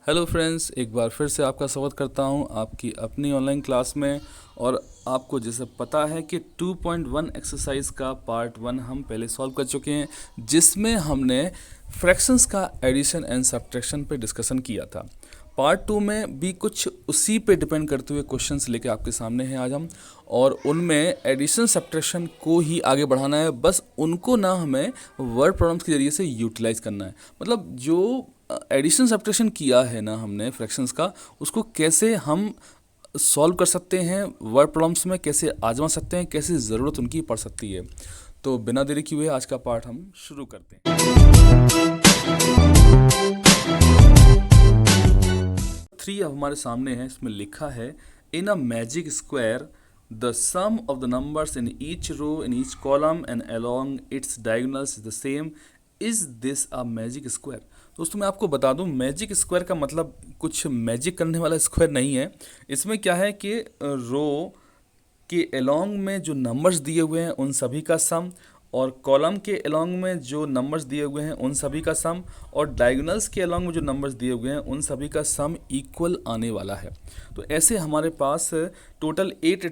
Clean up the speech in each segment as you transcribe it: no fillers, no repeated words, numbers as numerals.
Hello friends, एक बार फिर से आपका स्वागत करता हूं आपकी अपनी ऑनलाइन क्लास में। और आपको जैसे पता है कि 2.1 एक्सरसाइज का पार्ट 1 हम पहले सॉल्व कर चुके हैं, जिसमें हमने फ्रैक्शंस का एडिशन एंड सब्ट्रैक्शन पे डिस्कशन किया था। पार्ट 2 में भी कुछ उसी पे डिपेंड करते हुए क्वेश्चंस लेके आपके सामने हैं आज हम, और उनमें एडिशन सब्ट्रैक्शन को ही आगे बढ़ाना है। बस उनको ना हमें वर्ड प्रॉब्लम्स के जरिए से यूटिलाइज करना है। मतलब जो एडिशन सब्ट्रैक्शन किया है ना हमने फ्रैक्शंस का, उसको कैसे हम सॉल्व कर सकते हैं, वर्ड प्रॉब्लम्स में कैसे आजमा सकते हैं, कैसे ज़रूरत उनकी पड़ सकती है। तो बिना देरी किए आज का पार्ट हम शुरू करते हैं। 3 अब हमारे सामने है, इसमें लिखा है in a magic square the sum of the numbers in each row in each column and along its diagonals is the same, is this a magic square. दोस्तों मैं आपको बता दूं, मैजिक स्क्वायर का मतलब कुछ मैजिक करने वाला स्क्वायर नहीं है। इसमें क्या है कि रो के अलोंग में जो नंबर्स दिए हुए हैं उन सभी का सम, और कॉलम के अलोंग में जो नंबर्स दिए हुए हैं उन सभी का सम, और डायगोनल्स के अलोंग में जो नंबर्स दिए हुए हैं उन सभी का सम इक्वल आने वाला है। तो ऐसे हमारे पास टोटल 8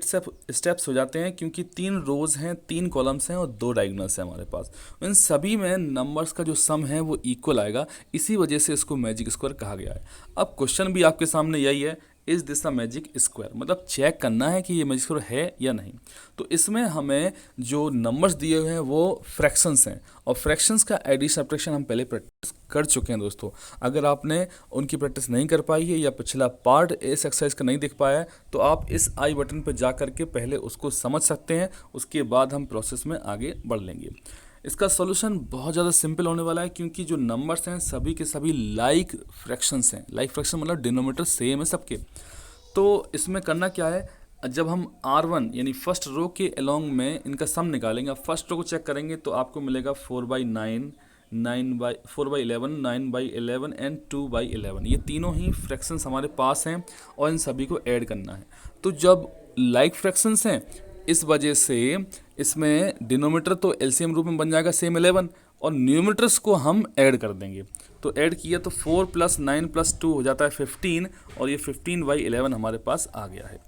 स्टेप्स हो जाते हैं, क्योंकि 3 रोज़ हैं, 3 कॉलम्स हैं और 2 डायगोनल्स हैं हमारे पास। इन सभी में नंबर्स का जो सम है वो इक्वल आएगा, इसी वजह से इसको मैजिक स्क्वायर कहा गया है। अब क्वेश्चन भी आपके सामने यही है, is this a magic square, मतलब चेक करना है कि ये मैजिक स्क्वायर है या नहीं। तो इसमें हमें जो नंबर्स दिए हुए हैं वो फ्रैक्शंस हैं, और फ्रैक्शंस का एडिशन सब्ट्रैक्शन हम पहले प्रैक्टिस कर चुके हैं दोस्तों। अगर आपने उनकी प्रैक्टिस नहीं कर पाई है या पिछला पार्ट इस एक्सरसाइज का नहीं देख पाया है, तो आप इस आई बटन पर जा करके पहले उसको समझ सकते हैं, उसके बाद हम प्रोसेस में आगे बढ़ लेंगे। इसका सॉल्यूशन बहुत ज़्यादा सिंपल होने वाला है, क्योंकि जो नंबर्स हैं सभी के सभी लाइक फ्रैक्शंस हैं। लाइक फ्रैक्शन मतलब डिनोमिनेटर सेम है सबके। तो इसमें करना क्या है, जब हम R1 यानी फर्स्ट रो के अलोंग में इनका सम निकालेंगे, आप फर्स्ट रो को चेक करेंगे तो आपको मिलेगा 4/9, 4/11, 9/11 एंड 2/11। ये तीनों ही फ्रैक्शंस हमारे पास हैं और इन सभी को ऐड करना है। तो जब लाइक फ्रैक्शंस हैं, इस वजह से इसमें डिनोमिनेटर तो एलसीएम रूप में बन जाएगा सेम 11, और न्यूमरेटर्स को हम ऐड कर देंगे। तो ऐड किया तो 4 + 9 + 2 हो जाता है 15, और ये 15/11 हमारे पास आ गया है।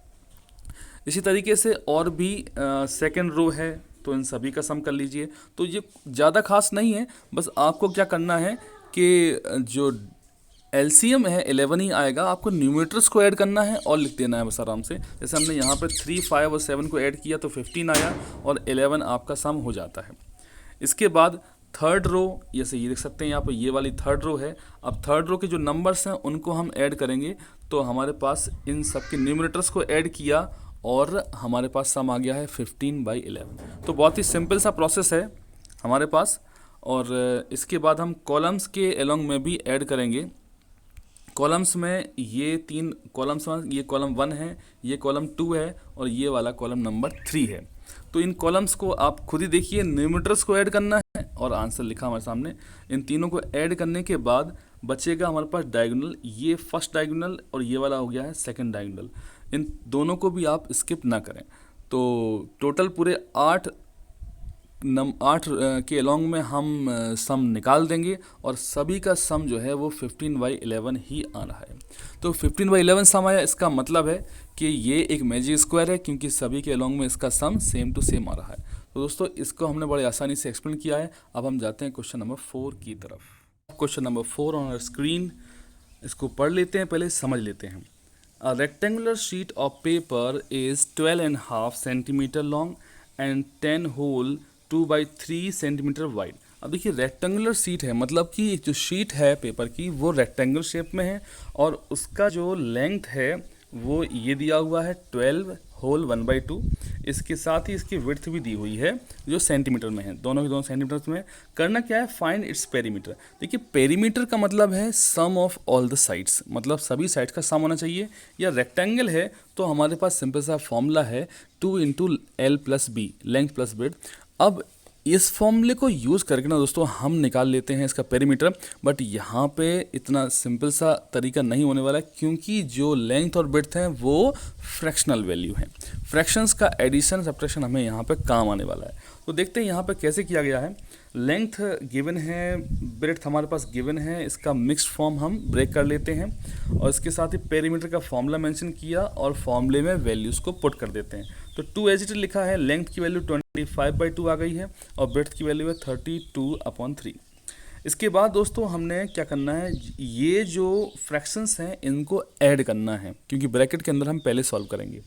इसी तरीके से और भी सेकेंड रो है, तो इन सभी का सम कर लीजिए। तो ये ज़्यादा खास नहीं है, बस आपको क्या करना है कि जो एलसीएम है 11 ही आएगा, आपको न्यूमरेटर्स को ऐड करना है और लिख देना है बस आराम से। जैसे हमने यहाँ पर 3, 5 और 7 को ऐड किया तो 15 आया, और 11 आपका सम हो जाता है। इसके बाद थर्ड रो, जैसे ये देख सकते हैं यहाँ पर ये वाली थर्ड रो है। अब थर्ड रो के जो नंबर्स हैं उनको हम ऐड करेंगे, तो हमारे पास इन सब के न्यूमरेटर्स को ऐड किया और हमारे पास सम आ गया है 15/11। तो बहुत ही सिंपल सा प्रोसेस है हमारे पास। और इसके बाद हम कॉलम्स के अलोंग में भी ऐड करेंगे। कॉलम्स में ये 3 कॉलम्स, ये कॉलम 1 है, ये कॉलम 2 है, और ये वाला कॉलम नंबर 3 है। तो इन कॉलम्स को आप खुद ही देखिए, न्यूमरेटर्स को ऐड करना है और आंसर लिखा हमारे सामने। इन तीनों को ऐड करने के बाद बचेगा हमारे पास डायगोनल, ये फर्स्ट डायगोनल और ये वाला हो गया है सेकंड डायगोनल। इन दोनों को भी आप स्किप ना करें। तो टोटल पूरे 8 के अलोंग में हम सम निकाल देंगे, और सभी का सम जो है वो 15/11 ही आ रहा है। तो 15/11 सम आया, इसका मतलब है कि ये एक मैजिक स्क्वायर है, क्योंकि सभी के अलोंग में इसका सम सेम टू सेम आ रहा है। तो दोस्तों इसको हमने बड़े आसानी से एक्सप्लेन किया है। अब हम जाते हैं क्वेश्चन नंबर 4 की तरफ। क्वेश्चन नंबर 4 ऑन स्क्रीन, इसको पढ़ लेते हैं, पहले समझ लेते हैं। A rectangular sheet of paper is 12.5 centimeter long and 10 whole 2/3 centimetre wide. अब देखिए रेक्टेंगुलर शीट है, मतलब कि जो शीट है पेपर की वो रेक्टेंगल शेप में है, और उसका जो लेंथ है वो ये दिया हुआ है 12 होल 1/2। इसके साथ ही इसकी विड्थ भी दी हुई है जो सेंटीमीटर में है, दोनों के दोनों सेंटीमीटर में। करना क्या है, फाइंड इट्स पेरीमीटर। देखिए पेरीमीटर का मतलब है सम ऑफ ऑल द साइड्स, मतलब सभी साइड्स का सम होना चाहिए। या रेक्टेंगल है तो हमारे पास सिंपल सा फॉर्मूला है 2 × L + B, length plus width. अब इस फॉर्मूले को यूज़ करके ना दोस्तों हम निकाल लेते हैं इसका पेरीमीटर, बट यहाँ पे इतना सिंपल सा तरीका नहीं होने वाला है, क्योंकि जो लेंथ और विड्थ है वो फ्रैक्शनल वैल्यू है। फ्रैक्शंस का एडिशन सब्ट्रैक्शन हमें यहाँ पे काम आने वाला है। तो देखते हैं यहाँ पे कैसे किया गया है। लेंथ गिवन है, ब्रेड्थ हमारे पास गिवन है, इसका मिक्स्ड फॉर्म हम ब्रेक कर लेते हैं और इसके साथ ही पेरीमीटर का फॉर्मूला मेंशन किया और फॉर्मूले में वैल्यूज़ को पुट कर देते हैं। तो 2 एज इट इज लिखा है, लेंथ की वैल्यू 25/2 आ गई है और ब्रेड्थ की वैल्यू है 32/3। इसके बाद दोस्तों हमने क्या करना है, ये जो फ्रैक्शंस हैं इनको ऐड करना है, क्योंकि ब्रैकेट के अंदर हम पहले सॉल्व करेंगे।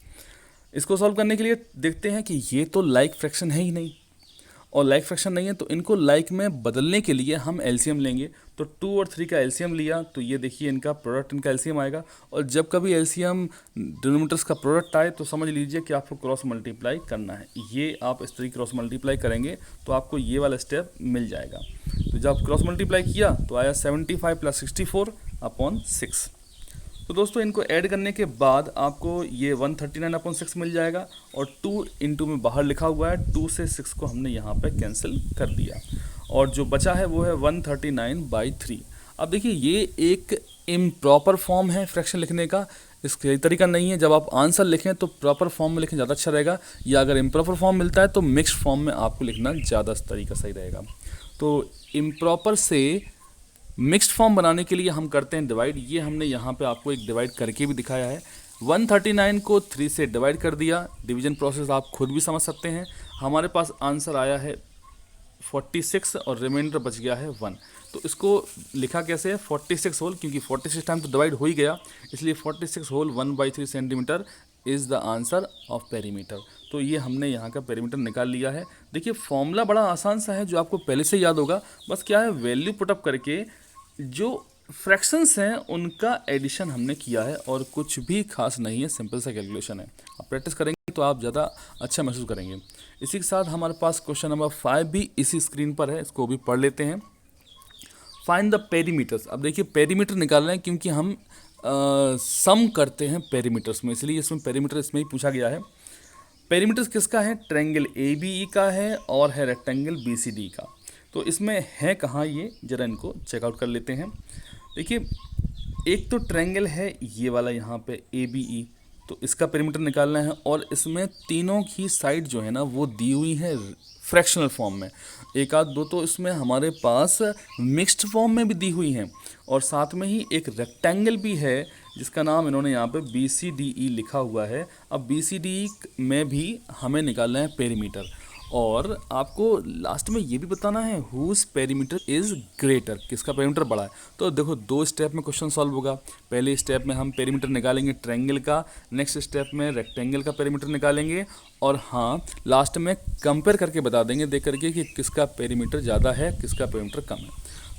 इसको सॉल्व करने के लिए देखते हैं कि ये तो लाइक फ्रैक्शन है ही नहीं, और लाइक फ्रैक्शन नहीं है, तो इनको लाइक में बदलने के लिए हम एलसीएम लेंगे। तो 2 और 3 का एलसीएम लिया, तो ये देखिए इनका प्रोडक्ट, इनका एलसीएम आएगा। और जब कभी एलसीएम डिनोमिनेटर्स का प्रोडक्ट आए तो समझ लीजिए कि आपको क्रॉस मल्टीप्लाई करना है। ये आप इस तरीके क्रॉस मल्टीप्लाई करेंगे तो आपको ये वाला स्टेप मिल जाएगा। तो जब क्रॉस मल्टीप्लाई किया तो आया 75 + 64/6। तो दोस्तों इनको ऐड करने के बाद आपको ये 139/6 मिल जाएगा और 2 इंटू में बाहर लिखा हुआ है, 2 से 6 को हमने यहाँ पे कैंसिल कर दिया और जो बचा है वो है 139/3। अब देखिए ये एक इम्प्रॉपर फॉर्म है फ्रैक्शन लिखने का, इसका तरीका नहीं है। जब आप आंसर लिखें तो प्रॉपर फॉर्म में लिखें, ज़्यादा अच्छा रहेगा, या अगर इम्प्रॉपर फॉर्म मिलता है तो मिक्स्ड फॉर्म में आपको लिखना ज़्यादा तरीका सही रहेगा। तो इम्प्रॉपर से मिक्स्ड फॉर्म बनाने के लिए हम करते हैं डिवाइड। ये हमने यहाँ पे आपको एक डिवाइड करके भी दिखाया है। 139 को 3 से डिवाइड कर दिया, डिवीजन प्रोसेस आप खुद भी समझ सकते हैं। हमारे पास आंसर आया है 46 और रिमाइंडर बच गया है 1। तो इसको लिखा कैसे है, 46 होल, क्योंकि 46 टाइम तो डिवाइड हो ही गया, इसलिए 46 whole 1/3 centimetre is the answer of perimeter. तो ये हमने यहाँ का पेरीमीटर निकाल लिया है। देखिए फॉर्मूला बड़ा आसान सा है जो आपको पहले से याद होगा, बस क्या है वैल्यू पुटअप करके जो फ्रैक्शंस हैं उनका एडिशन हमने किया है और कुछ भी खास नहीं है, सिंपल सा कैलकुलेशन है। आप प्रैक्टिस करेंगे तो आप ज़्यादा अच्छा महसूस करेंगे। इसी के साथ हमारे पास क्वेश्चन नंबर 5 भी इसी स्क्रीन पर है, इसको भी पढ़ लेते हैं। Find the perimeters. अब देखिए पेरीमीटर निकाल रहे हैं क्योंकि हम सम करते हैं पेरीमीटर्स में, इसलिए इसमें पेरीमीटर इसमें ही पूछा गया है। पेरीमीटर्स किसका है, ट्रायंगल ABE का है और है रेक्टेंगल BCD का। तो इसमें है कहाँ ये, जरा इनको चेकआउट कर लेते हैं। देखिए एक तो ट्रायंगल है ये वाला यहाँ पे ABE, तो इसका पेरीमीटर निकालना है और इसमें तीनों की साइड जो है ना वो दी हुई है फ्रैक्शनल फॉर्म में, एक आध दो तो इसमें हमारे पास मिक्स्ड फॉर्म में भी दी हुई हैं, और साथ में ही एक रेक्टेंगल भी है जिसका नाम इन्होंने यहाँ पे BCDE लिखा हुआ है। अब BCDE में भी हमें निकालना है पेरीमीटर, और आपको लास्ट में ये भी बताना है हुज पेरीमीटर इज़ ग्रेटर, किसका पेरीमीटर बड़ा है। तो देखो 2 स्टेप में क्वेश्चन सॉल्व होगा। पहले स्टेप में हम पेरीमीटर निकालेंगे ट्रायंगल का, नेक्स्ट स्टेप में रेक्टेंगल का पेरीमीटर निकालेंगे, और हाँ लास्ट में कंपेयर करके बता देंगे देख करके कि किसका पेरीमीटर ज़्यादा है किसका पेरीमीटर कम है।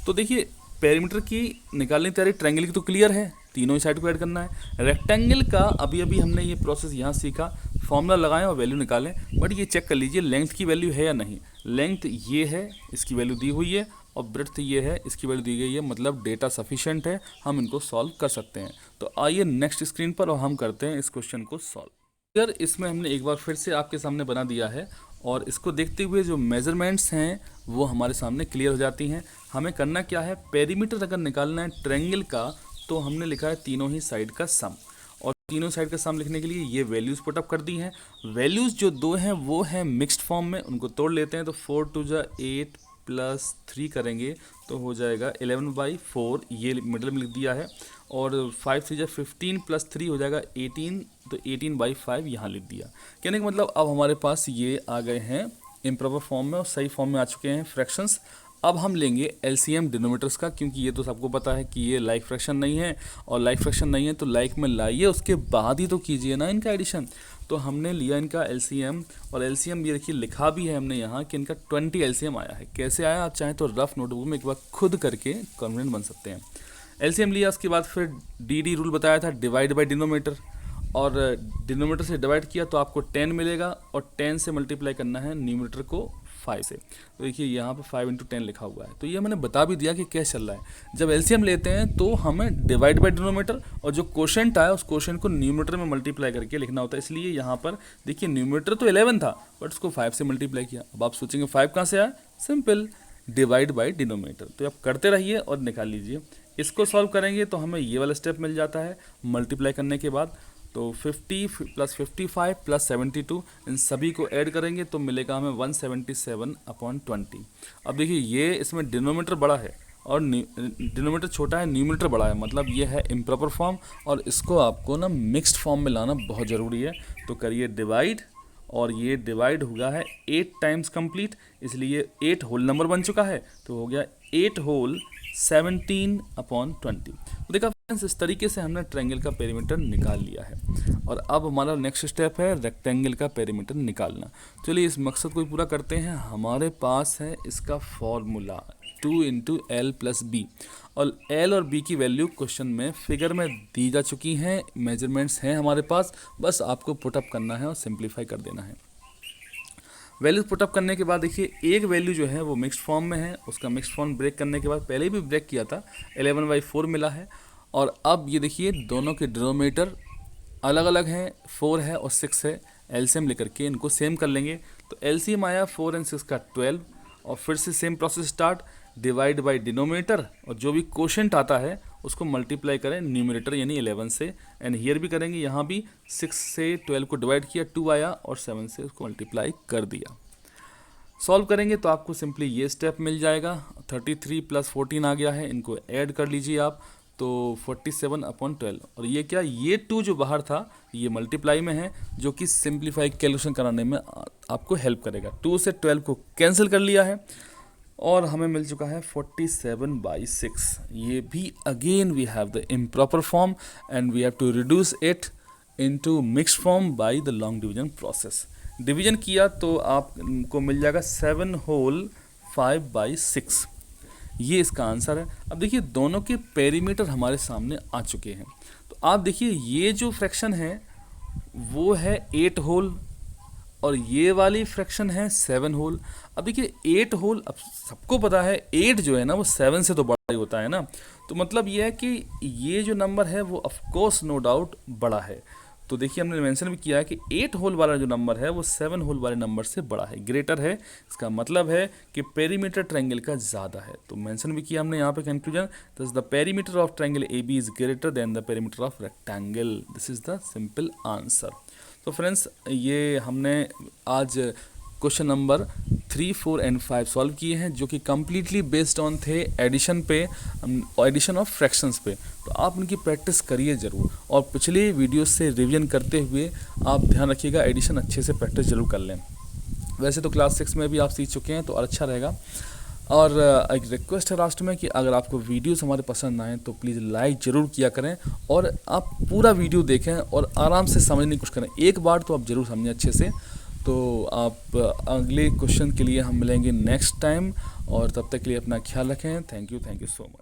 तो देखिए पेरीमीटर की निकालने की तैयारी, ट्रायंगल की तो क्लियर है, तीनों ही साइड को ऐड करना है। रेक्टेंगल का अभी अभी हमने ये प्रोसेस यहाँ सीखा, फॉर्मूला लगाएं और वैल्यू निकालें, बट ये चेक कर लीजिए लेंथ की वैल्यू है या नहीं। लेंथ ये है, इसकी वैल्यू दी हुई है, और ब्रेड्थ ये है, इसकी वैल्यू दी गई है, मतलब डेटा सफिशिएंट है, हम इनको सॉल्व कर सकते हैं। तो आइए नेक्स्ट स्क्रीन पर और हम करते हैं इस क्वेश्चन को सॉल्व। यार इसमें हमने एक बार फिर से आपके सामने बना दिया है, और इसको देखते हुए जो मेजरमेंट्स हैं वो हमारे सामने क्लियर हो जाती हैं। हमें करना क्या है, पेरीमीटर अगर निकालना है ट्रायंगल का तो हमने लिखा है तीनों ही साइड का सम, और तीनों साइड का सम लिखने के लिए ये वैल्यूज़ पुटअप कर दी हैं। वैल्यूज़ जो 2 हैं वो हैं मिक्स्ड फॉर्म में, उनको तोड़ लेते हैं। तो 4 × 2 = 8 + 3 करेंगे तो हो जाएगा 11/4, ये मिडल में लिख दिया है, और 5 × 3 = 15 + 3 हो जाएगा 18, तो 18/5 यहाँ लिख दिया। कहने का मतलब अब हमारे पास ये आ गए हैं इम्प्रॉपर फॉर्म में और सही फॉर्म में आ चुके हैं फ्रैक्शंस। अब हम लेंगे एलसीएम डिनोमिनेटर्स का, क्योंकि ये तो सबको पता है कि ये लाइक फ्रैक्शन नहीं है, और लाइक फ्रैक्शन नहीं है तो लाइक में लाइए, उसके बाद ही तो कीजिए ना इनका एडिशन। तो हमने लिया इनका एलसीएम, और एलसीएम ये देखिए लिखा भी है हमने यहाँ कि इनका 20 एलसीएम आया है। कैसे आया आप चाहें तो रफ नोटबुक में एक बार खुद करके कॉन्फिडेंट बन सकते हैं। एलसीएम लिया, उसके बाद फिर डीडी रूल बताया था, डिवाइड बाय डिनोमिनेटर, और डिनोमिनेटर से डिवाइड किया तो आपको 10 मिलेगा, और 10 से मल्टीप्लाई करना है न्यूमिनेटर को 5 से। तो देखिए यहाँ पे 5 × 10 लिखा हुआ है। तो ये मैंने बता भी दिया कि कैसे चल रहा है। जब एलसीएम लेते हैं तो हमें डिवाइड बाय डिनोमिनेटर, और जो क्वोशंट आया उस क्वोशंट को न्यूमिनेटर में मल्टीप्लाई करके लिखना होता है। इसलिए यहाँ पर देखिए न्यूमिनेटर तो 11 था बट उसको 5 से मल्टीप्लाई किया। अब आप सोचेंगे 5 कहाँ से आया, सिंपल डिवाइड बाय डिनोमिनेटर। तो आप करते रहिए और निकाल लीजिए। इसको सॉल्व करेंगे तो हमें ये वाला स्टेप मिल जाता है मल्टीप्लाई करने के बाद। तो 50 प्लस 55 प्लस 72 इन सभी को ऐड करेंगे तो मिलेगा हमें 177/20। अब देखिए ये इसमें डिनोमीटर बड़ा है और डिनोमीटर छोटा है, न्यूमरेटर बड़ा है, मतलब ये है इम्प्रॉपर फॉर्म और इसको आपको ना मिक्स्ड फॉर्म में लाना बहुत ज़रूरी है। तो करिए डिवाइड, और ये डिवाइड हुआ है 8 टाइम्स कंप्लीट, इसलिए 8 होल नंबर बन चुका है, तो हो गया 8 होल 17/20। तो देखा फ्रेंड्स, इस तरीके से हमने ट्रायंगल का पेरीमीटर निकाल लिया है। और अब हमारा नेक्स्ट स्टेप है रेक्टेंगल का पेरीमीटर निकालना। चलिए इस मकसद को पूरा करते हैं। हमारे पास है इसका formula 2 into L plus B, और एल और बी की वैल्यू क्वेश्चन में फिगर में दी जा चुकी हैं, मेजरमेंट्स हैं हमारे पास, बस आपको पुटअप करना है और सिंप्लीफाई कर देना है। वैल्यूज पुटअप करने के बाद देखिए एक वैल्यू जो है वो मिक्स्ड फॉर्म में है, उसका मिक्स्ड फॉर्म ब्रेक करने के बाद पहले भी ब्रेक किया था 11/4 मिला है। और अब ये देखिए दोनों के डिनोमिनेटर अलग अलग हैं, 4 है और 6 है, एलसीएम लेकर के इनको सेम कर लेंगे। तो एलसीएम आया 4 और 6 का 12, और फिर से same process start, divide by denominator, और जो भी कोशेंट आता है उसको मल्टीप्लाई करें न्यूमरेटर यानी 11 से, एंड हियर भी करेंगे, यहाँ भी 6 से 12 को डिवाइड किया, 2 आया और 7 से उसको मल्टीप्लाई कर दिया। सॉल्व करेंगे तो आपको सिंपली ये स्टेप मिल जाएगा, 33 प्लस 14 आ गया है, इनको ऐड कर लीजिए आप, तो 47/12। और ये क्या, ये 2 जो बाहर था ये मल्टीप्लाई में है, जो कि सिंप्लीफाई कैलकुलेशन कराने में आपको हेल्प करेगा। 2 से 12 को कैंसिल कर लिया है और हमें मिल चुका है 47/6। ये भी again we have the improper form and we have to reduce it into mixed form by the long division process. Division किया तो आपको मिल जाएगा 7 होल 5/6। ये इसका आंसर है। अब देखिए दोनों के पेरीमीटर हमारे सामने आ चुके हैं, तो आप देखिए ये जो फ्रैक्शन है वो है 8 होल और ये वाली फ्रैक्शन है 7 होल। अब देखिए 8 होल, अब सबको पता है 8 जो है ना वो 7 से तो बड़ा ही होता है ना, तो मतलब ये है कि ये जो नंबर है वो ऑफ कोर्स नो डाउट बड़ा है। तो देखिए हमने मेंशन भी किया है कि 8 होल वाला जो नंबर है वो 7 होल वाले नंबर से बड़ा है, ग्रेटर है। इसका मतलब है कि पेरीमीटर ट्रायंगल का ज़्यादा है। तो मेंशन भी किया हमने यहाँ पे conclusion, this the perimeter of triangle A B is greater than the perimeter of rectangle. This is the simple answer. तो फ्रेंड्स ये हमने आज क्वेश्चन नंबर 3, 4 एंड 5 सॉल्व किए हैं, जो कि कम्प्लीटली बेस्ड ऑन थे एडिशन पे, एडिशन ऑफ फ्रैक्शंस पे। तो आप उनकी प्रैक्टिस करिए ज़रूर, और पिछले वीडियो से रिवीजन करते हुए आप ध्यान रखिएगा एडिशन अच्छे से प्रैक्टिस जरूर कर लें। वैसे तो क्लास 6 में भी आप सीख चुके हैं तो अच्छा रहेगा। और एक रिक्वेस्ट है लास्ट में कि अगर आपको वीडियोस हमारे पसंद आए तो प्लीज़ लाइक ज़रूर किया करें, और आप पूरा वीडियो देखें और आराम से समझने की कोशिश करें। एक बार तो आप ज़रूर समझें अच्छे से। तो आप अगले क्वेश्चन के लिए हम मिलेंगे नेक्स्ट टाइम, और तब तक के लिए अपना ख्याल रखें। Thank you so much.